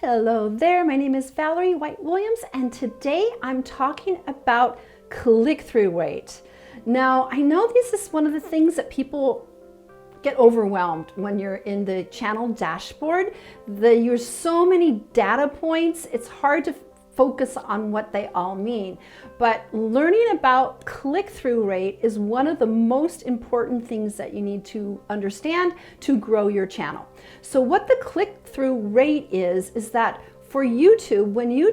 Hello there, my name is Valerie White-Williams, and today I'm talking about click-through rate. Now, I know this is one of the things that people get overwhelmed when you're in the channel dashboard. There's so many data points, it's hard to focus on what they all mean. But learning about click-through rate is one of the most important things that you need to understand to grow your channel. So what the click-through rate is that for YouTube, when you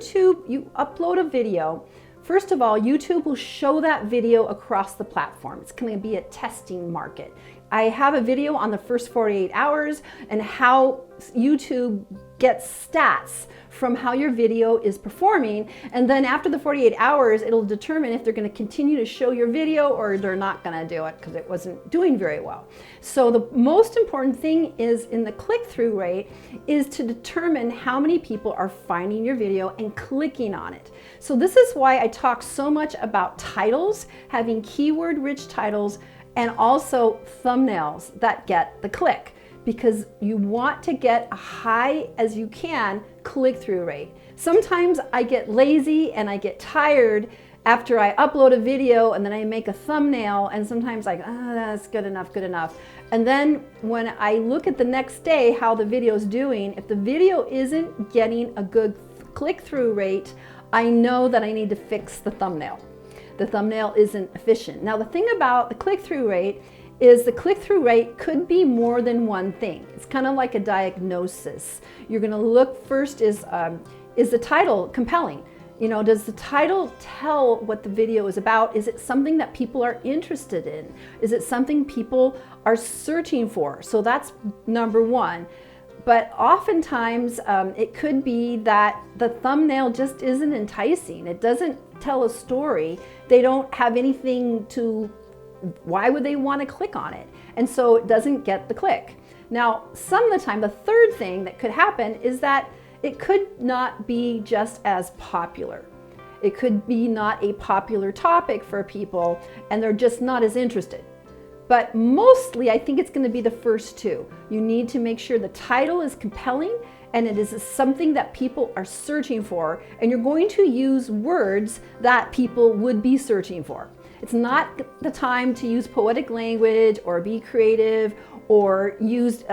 upload a video, first of all, YouTube will show that video across the platform. It's going to be a testing market. I have a video on the first 48 hours and how YouTube gets stats from how your video is performing, and then after the 48 hours it'll determine if they're going to continue to show your video or they're not going to do it because it wasn't doing very well. So the most important thing is in the click-through rate is to determine how many people are finding your video and clicking on it. So this is why I talk so much about titles, having keyword-rich titles, and also thumbnails that get the click, because you want to get a high as you can click-through rate. Sometimes I get lazy and I get tired after I upload a video and then I make a thumbnail, and sometimes like, that's good enough, good enough. And then when I look at the next day how the video is doing, if the video isn't getting a good click-through rate, I know that I need to fix the thumbnail. The thumbnail isn't efficient. Now the thing about the click-through rate is the click-through rate could be more than one thing. It's kind of like a diagnosis. You're going to look first, is the title compelling? You know, does the title tell what the video is about? Is it something that people are interested in? Is it something people are searching for? So that's number one. But oftentimes it could be that the thumbnail just isn't enticing. It doesn't tell a story. They don't have anything to, why would they want to click on it? And so it doesn't get the click. Now, some of the time, the third thing that could happen is that it could not be just as popular. It could be not a popular topic for people and they're just not as interested. But mostly, I think it's going to be the first two. You need to make sure the title is compelling and it is something that people are searching for, and you're going to use words that people would be searching for. It's not the time to use poetic language or be creative or use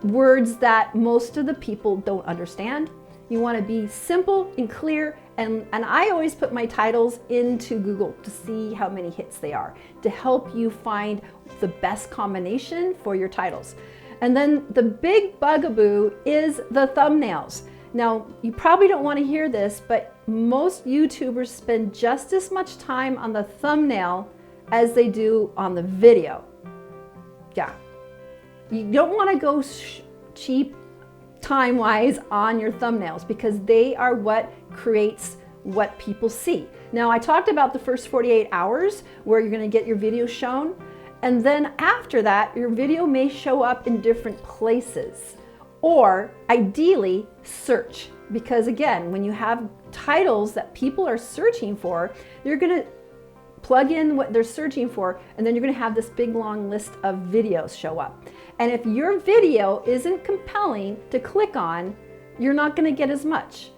words that most of the people don't understand. You want to be simple and clear, and I always put my titles into Google to see how many hits they are, to help you find the best combination for your titles. And then the big bugaboo is the thumbnails. Now, you probably don't want to hear this, but most YouTubers spend just as much time on the thumbnail as they do on the video. Yeah. You don't want to go cheap time-wise on your thumbnails because they are what creates what people see. Now, I talked about the first 48 hours where you're going to get your video shown, and then after that, your video may show up in different places, or ideally search, because again, when you have titles that people are searching for, you're going to plug in what they're searching for, and then you're going to have this big long list of videos show up. And if your video isn't compelling to click on, you're not going to get as much.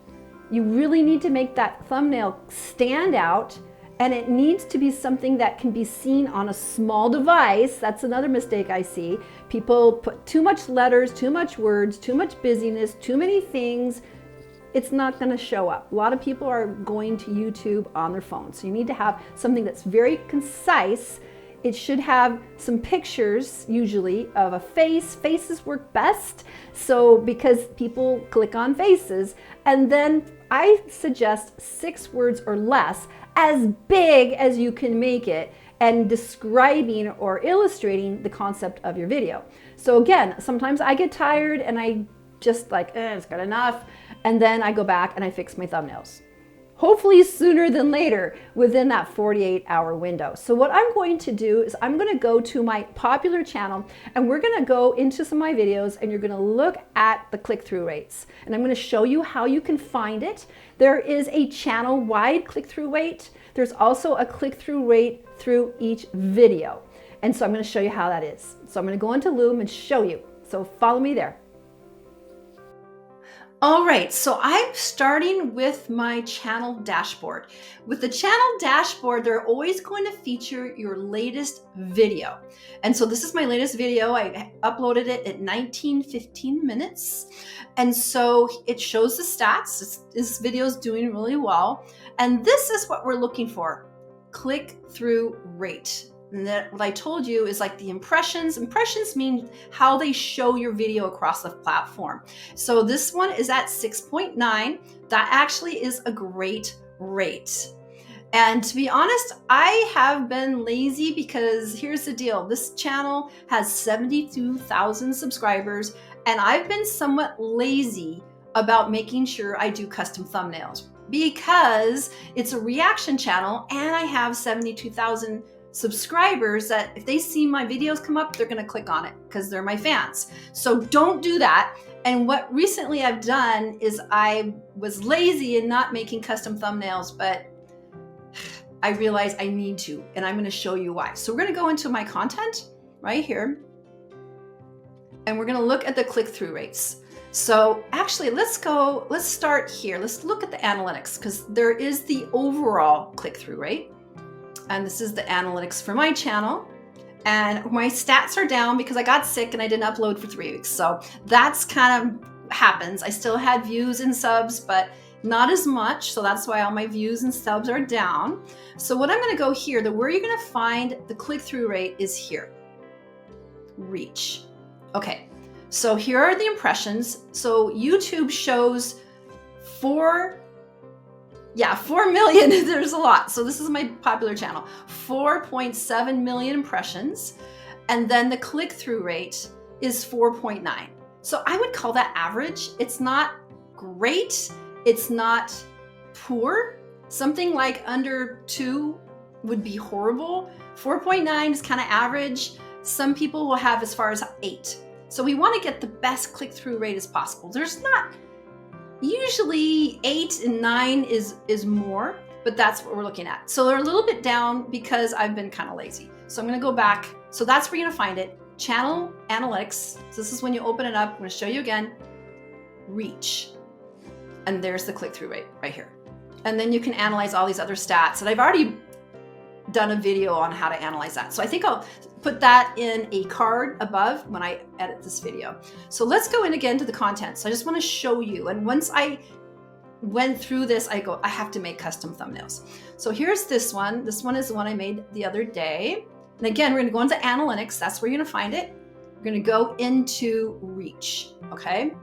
You really need to make that thumbnail stand out, and it needs to be something that can be seen on a small device. That's another mistake I see. People put too much letters, too much words, too much busyness, too many things. It's not going to show up. A lot of people are going to YouTube on their phones. So you need to have something that's very concise. It should have some pictures, usually, of a face. Faces work best, so because people click on faces. And then I suggest 6 words or less, as big as you can make it, and describing or illustrating the concept of your video. So again, sometimes I get tired and I just like, it's good enough. And then I go back and I fix my thumbnails. Hopefully sooner than later within that 48-hour window. So what I'm going to do is I'm going to go to my popular channel and we're going to go into some of my videos and you're going to look at the click-through rates. And I'm going to show you how you can find it. There is a channel-wide click-through rate. There's also a click-through rate through each video. And so I'm going to show you how that is. So I'm going to go into Loom and show you. So follow me there. All right, so I'm starting with my channel dashboard. With the channel dashboard, they're always going to feature your latest video. And so this is my latest video. I uploaded it at 19:15 minutes. And so it shows the stats. This video is doing really well. And this is what we're looking for, click-through rate. And that, what I told you is like the impressions. Impressions mean how they show your video across the platform. So this one is at 6.9. That actually is a great rate. And to be honest, I have been lazy because here's the deal. This channel has 72,000 subscribers, and I've been somewhat lazy about making sure I do custom thumbnails because it's a reaction channel and I have 72,000 subscribers that if they see my videos come up, they're going to click on it because they're my fans. So don't do that. And what recently I've done is I was lazy in not making custom thumbnails, but I realized I need to, and I'm going to show you why. So we're going to go into my content right here, and we're going to look at the click-through rates. So actually, let's start here. Let's look at the analytics because there is the overall click-through rate. And this is the analytics for my channel. And my stats are down because I got sick and I didn't upload for 3 weeks. So that's kind of happens. I still had views and subs, but not as much. So that's why all my views and subs are down. So what I'm going to go here, where you're going to find the click-through rate is here. Reach. Okay. So here are the impressions. So YouTube shows 4 million. There's a lot. So this is my popular channel. 4.7 million impressions. And then the click-through rate is 4.9. So I would call that average. It's not great. It's not poor. Something like under 2 would be horrible. 4.9 is kind of average. Some people will have as far as 8. So we want to get the best click-through rate as possible. There's not usually 8 and 9 is more, but that's what we're looking at. So they're a little bit down because I've been kind of lazy. So I'm going to go back. So that's where you're going to find it. Channel analytics. So this is when you open it up. I'm going to show you again. Reach. And there's the click-through rate right here. And then you can analyze all these other stats. And I've already done a video on how to analyze that. So I think I'll put that in a card above when I edit this video. So let's go in again to the content. So I just want to show you. And once I went through this, I have to make custom thumbnails. So here's this one. This one is the one I made the other day. And again, we're going to go into analytics. That's where you're going to find it. We're going to go into reach. Okay.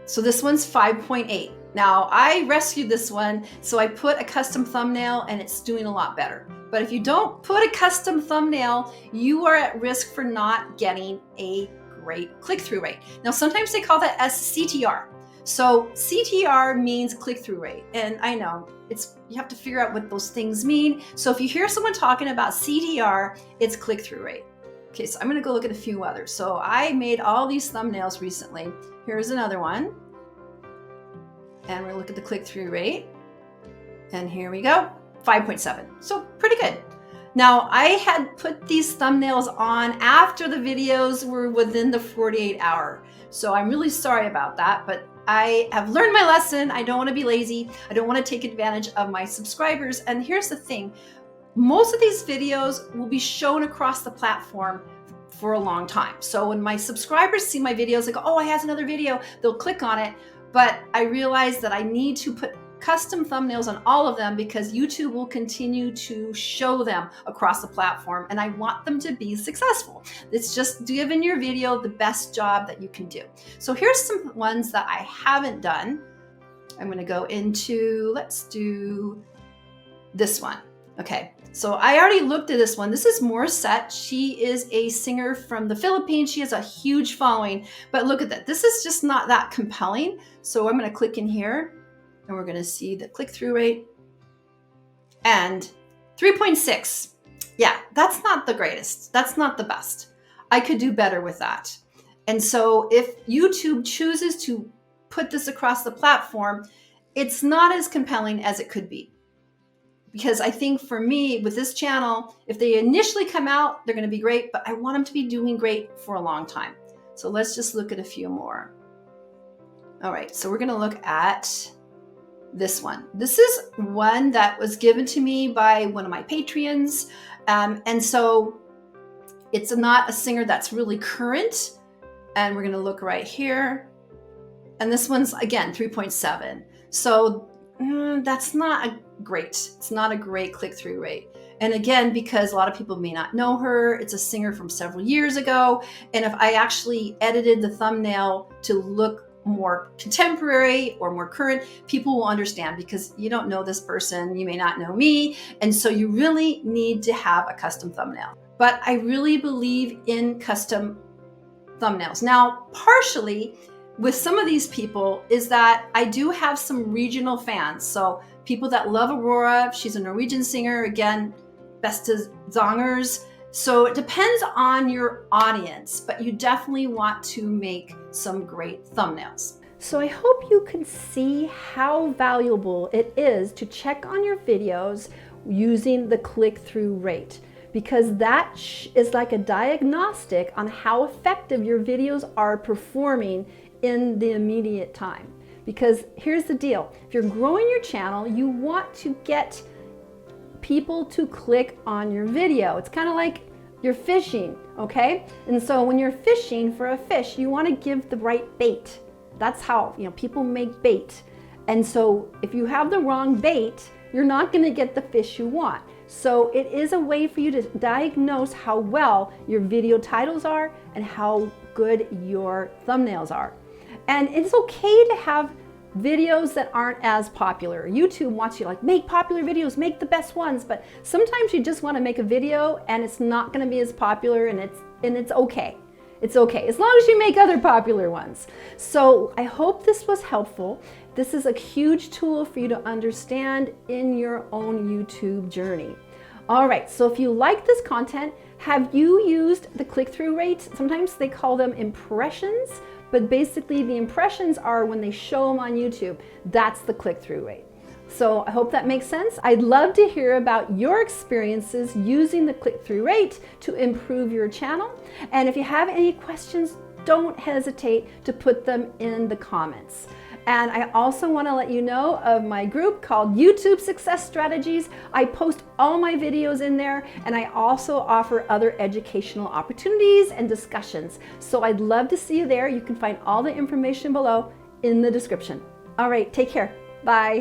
So this one's 5.8. Now I rescued this one. So I put a custom thumbnail and it's doing a lot better. But if you don't put a custom thumbnail, you are at risk for not getting a great click-through rate. Now, sometimes they call that as CTR. So CTR means click-through rate. And I know you have to figure out what those things mean. So if you hear someone talking about CTR, it's click-through rate. Okay, so I'm going to go look at a few others. So I made all these thumbnails recently. Here's another one. And we're going to look at the click-through rate. And here we go. 5.7. So pretty good. Now I had put these thumbnails on after the videos were within the 48-hour. So I'm really sorry about that, but I have learned my lesson. I don't want to be lazy. I don't want to take advantage of my subscribers. And here's the thing. Most of these videos will be shown across the platform for a long time. So when my subscribers see my videos, they go, oh, I have another video. They'll click on it. But I realized that I need to put custom thumbnails on all of them because YouTube will continue to show them across the platform and I want them to be successful. It's just giving your video the best job that you can do. So here's some ones that I haven't done. I'm going to go into, let's do this one. Okay, so I already looked at this one. This is Morissette. She is a singer from the Philippines. She has a huge following, but look at that. This is just not that compelling. So I'm going to click in here. And we're going to see the click-through rate and 3.6. Yeah, that's not the greatest. That's not the best. I could do better with that. And so if YouTube chooses to put this across the platform, it's not as compelling as it could be. Because I think for me, with this channel, if they initially come out, they're going to be great, but I want them to be doing great for a long time. So let's just look at a few more. All right, so we're gonna look at this one. This is one that was given to me by one of my Patreons. And so it's not a singer that's really current. And we're gonna look right here. And this one's, again, 3.7. So that's not it's not a great click-through rate. And again, because a lot of people may not know her, it's a singer from several years ago. And if I actually edited the thumbnail to look more contemporary or more current, people will understand, because you don't know this person, you may not know me. And so you really need to have a custom thumbnail. But I really believe in custom thumbnails. Now, partially with some of these people is that I do have some regional fans. So people that love Aurora, she's a Norwegian singer, again, beste zangers. So it depends on your audience, but you definitely want to make some great thumbnails. So I hope you can see how valuable it is to check on your videos using the click-through rate, because that is like a diagnostic on how effective your videos are performing in the immediate time. Because here's the deal, if you're growing your channel, you want to get people to click on your video. It's kind of like you're fishing, okay? And so when you're fishing for a fish, you want to give the right bait. That's how, people make bait. And so if you have the wrong bait, you're not going to get the fish you want. So it is a way for you to diagnose how well your video titles are and how good your thumbnails are. And it's okay to have videos that aren't as popular. YouTube wants you to make popular videos, make the best ones, but sometimes you just want to make a video and it's not going to be as popular, and it's okay. It's okay, as long as you make other popular ones. So I hope this was helpful. This is a huge tool for you to understand in your own YouTube journey. All right, so if you like this content, have you used the click-through rate? Sometimes they call them impressions, but basically the impressions are when they show them on YouTube. That's the click-through rate. So I hope that makes sense. I'd love to hear about your experiences using the click-through rate to improve your channel. And if you have any questions, don't hesitate to put them in the comments. And I also want to let you know of my group called YouTube Success Strategies. I post all my videos in there, and I also offer other educational opportunities and discussions. So I'd love to see you there. You can find all the information below in the description. All right, take care. Bye.